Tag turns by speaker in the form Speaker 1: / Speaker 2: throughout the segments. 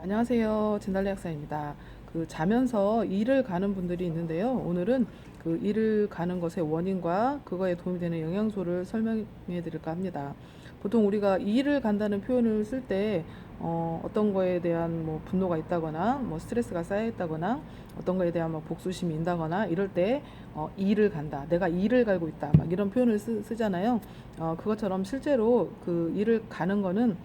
Speaker 1: 안녕하세요. 진달래 약사입니다. 자면서 일을 가는 분들이 있는데요. 오늘은 그 일을 가는 것의 원인과 그거에 도움이 되는 영양소를 설명해 드릴까 합니다. 보통 우리가 일을 간다는 표현을 쓸 때 어떤 거에 대한 뭐 분노가 있다거나 뭐 스트레스가 쌓여 있다거나 어떤 거에 대한 뭐 복수심이 있다거나 이럴 때 일을 간다. 내가 일을 갈고 있다. 막 이런 표현을 쓰잖아요. 그것처럼 실제로 그 일을 가는 거는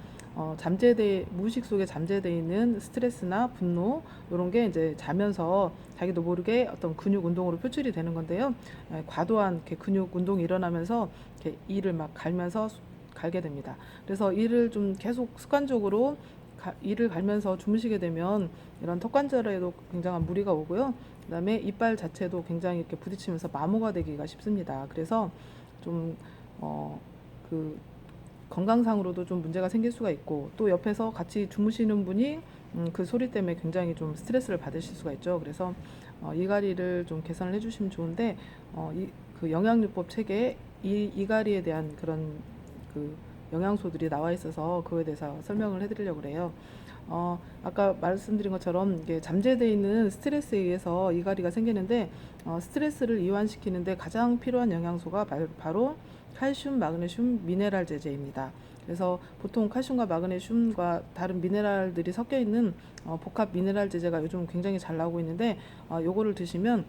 Speaker 1: 무의식 속에 잠재되어 있는 스트레스나 분노 이런 게 이제 자면서 자기도 모르게 어떤 근육 운동으로 표출이 되는 건데요. 과도한 이렇게 근육 운동이 일어나면서 이렇게 이를 막 갈면서 갈게 됩니다. 그래서 이를 좀 계속 습관적으로 이를 갈면서 주무시게 되면 이런 턱관절에도 굉장한 무리가 오고요. 그다음에 이빨 자체도 굉장히 이렇게 부딪히면서 마모가 되기가 쉽습니다. 그래서 좀 그 건강상으로도 좀 문제가 생길 수가 있고 또 옆에서 같이 주무시는 분이 그 소리 때문에 굉장히 좀 스트레스를 받으실 수가 있죠. 그래서 이갈이를 좀 개선을 해주시면 좋은데 그 영양요법 책에 이갈이에 대한 그런 그 영양소들이 나와 있어서 그거에 대해서 설명을 해드리려고 그래요. 아까 말씀드린 것처럼 이게 잠재되어 있는 스트레스에 의해서 이갈이가 생기는데 스트레스를 이완시키는데 가장 필요한 영양소가 바로 칼슘, 마그네슘, 미네랄 제제입니다. 그래서 보통 칼슘과 마그네슘과 다른 미네랄들이 섞여 있는 복합 미네랄 제제가 요즘 굉장히 잘 나오고 있는데 요거를 드시면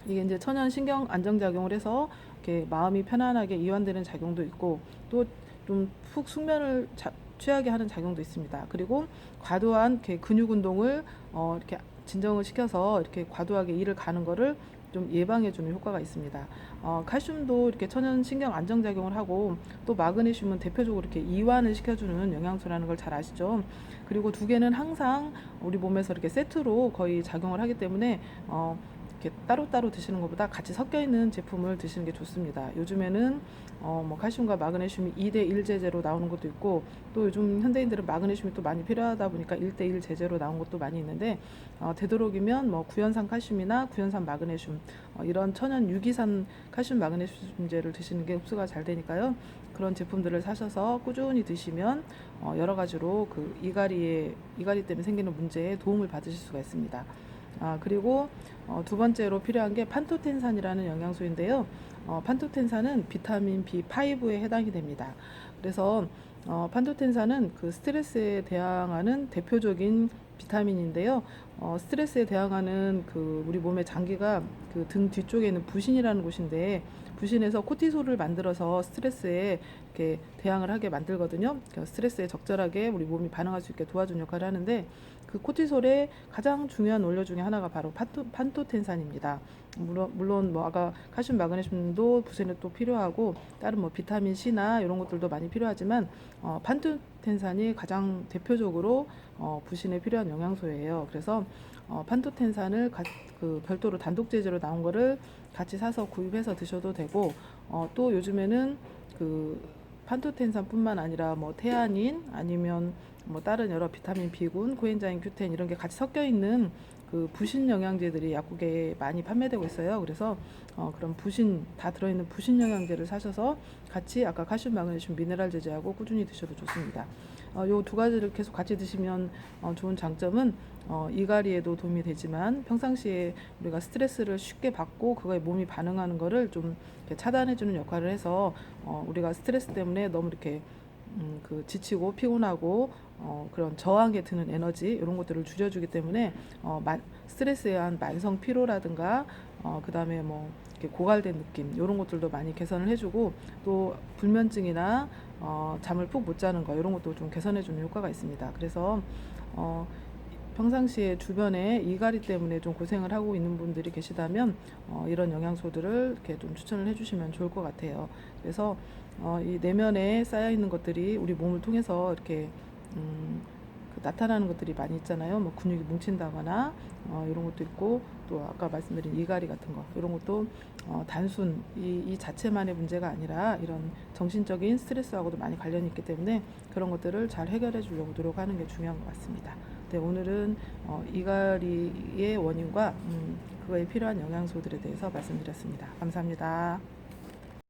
Speaker 1: 이게 이제 천연 신경 안정 작용을 해서 이렇게 마음이 편안하게 이완되는 작용도 있고 또 좀 푹 숙면을 취하게 하는 작용도 있습니다. 그리고 과도한 이렇게 근육 운동을 이렇게 진정을 시켜서 이렇게 과도하게 일을 가는 거를 좀 예방해주는 효과가 있습니다. 칼슘도 이렇게 천연 신경 안정작용을 하고 또 마그네슘은 대표적으로 이렇게 이완을 시켜주는 영양소라는 걸 잘 아시죠? 그리고 두 개는 항상 우리 몸에서 이렇게 세트로 거의 작용을 하기 때문에 이렇게 따로따로 드시는 것보다 같이 섞여 있는 제품을 드시는 게 좋습니다. 요즘에는 뭐 칼슘과 마그네슘이 2대1 제제로 나오는 것도 있고 또 요즘 현대인들은 마그네슘이 또 많이 필요하다 보니까 1대1 제제로 나온 것도 많이 있는데 되도록이면 뭐 구연산 칼슘이나 구연산 마그네슘 이런 천연 유기산 칼슘 마그네슘제를 드시는 게 흡수가 잘 되니까요. 그런 제품들을 사셔서 꾸준히 드시면 여러 가지로 그 이갈이 때문에 생기는 문제에 도움을 받으실 수가 있습니다. 그리고 두 번째로 필요한 게 판토텐산이라는 영양소인데요. 판토텐산은 비타민 B5에 해당이 됩니다. 그래서 판토텐산은 그 스트레스에 대항하는 대표적인 비타민인데요. 스트레스에 대항하는 그 우리 몸의 장기가 그 등 뒤쪽에 있는 부신이라는 곳인데 부신에서 코티솔을 만들어서 스트레스에 이렇게 대항을 하게 만들거든요. 그러니까 스트레스에 적절하게 우리 몸이 반응할 수 있게 도와주는 역할을 하는데 그 코티솔의 가장 중요한 원료 중에 하나가 바로 판토텐산입니다. 물론 뭐 아까 칼슘, 마그네슘도 부신에 또 필요하고 다른 뭐 비타민 C나 이런 것들도 많이 필요하지만 판토텐산이 가장 대표적으로 부신에 필요한 영양소예요. 그래서 판토텐산을 그 별도로 단독 제제로 나온 거를 같이 사서 구입해서 드셔도 되고 또 요즘에는 그 판토텐산뿐만 아니라 뭐 태아닌 아니면 뭐 다른 여러 비타민 B군, 코엔자임 Q10 이런 게 같이 섞여 있는 그 부신 영양제들이 약국에 많이 판매되고 있어요. 그래서 그런 부신 다 들어있는 부신 영양제를 사셔서 같이 아까 칼슘, 마그네슘, 미네랄 제제하고 꾸준히 드셔도 좋습니다. 요 두 가지를 계속 같이 드시면 좋은 장점은 이갈이에도 도움이 되지만 평상시에 우리가 스트레스를 쉽게 받고 그거에 몸이 반응하는 거를 좀 차단해주는 역할을 해서 우리가 스트레스 때문에 너무 이렇게 그 지치고 피곤하고 그런 저항에 드는 에너지 이런 것들을 줄여주기 때문에 스트레스에 의한 만성 피로라든가 그다음에 뭐 이렇게 고갈된 느낌 이런 것들도 많이 개선을 해주고 또 불면증이나 잠을 푹 못 자는 거 이런 것도 좀 개선해주는 효과가 있습니다. 그래서 평상시에 주변에 이갈이 때문에 좀 고생을 하고 있는 분들이 계시다면 이런 영양소들을 이렇게 좀 추천을 해주시면 좋을 것 같아요. 그래서 이 내면에 쌓여 있는 것들이 우리 몸을 통해서 이렇게 그 나타나는 것들이 많이 있잖아요. 뭐 근육이 뭉친다거나 이런 것도 있고 또 아까 말씀드린 이갈이 같은 거 이런 것도 단순 이 자체만의 문제가 아니라 이런 정신적인 스트레스하고도 많이 관련이 있기 때문에 그런 것들을 잘 해결해 주려고 노력하는 게 중요한 것 같습니다. 네, 오늘은 이갈이의 원인과 그거에 필요한 영양소들에 대해서 말씀드렸습니다. 감사합니다.